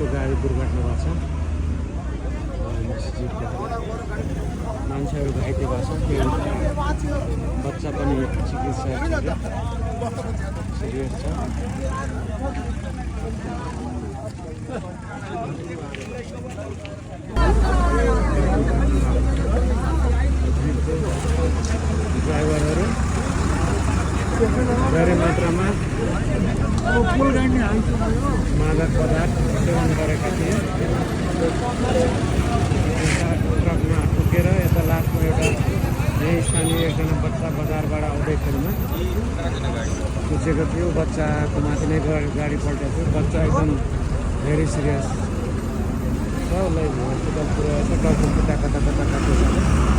मसिजीको गाडी दुर्घटना भएको छ। मसिजी मान्छेहरू घाइते भएको छ। त्यो बच्चा पनि चिकित्सा सिरियस छ। ड्राइभरहरू धेरै मात्रामा मादक पदार्थ सेवन गरेका थिए। ट्रकमा ठुकेर यता लास्टमा एउटा यही स्थानीय एकजना बच्चा बजारबाट आउँदैखेरिमा पुगेको थियो। बच्चाको माथि नै गाडी पल्टेको थियो। बच्चा एकदम भेरी सिरियस छ। उसलाई हस्पिटल पुऱ्याएको छ। टाउको कता कता कता काट्दैछ।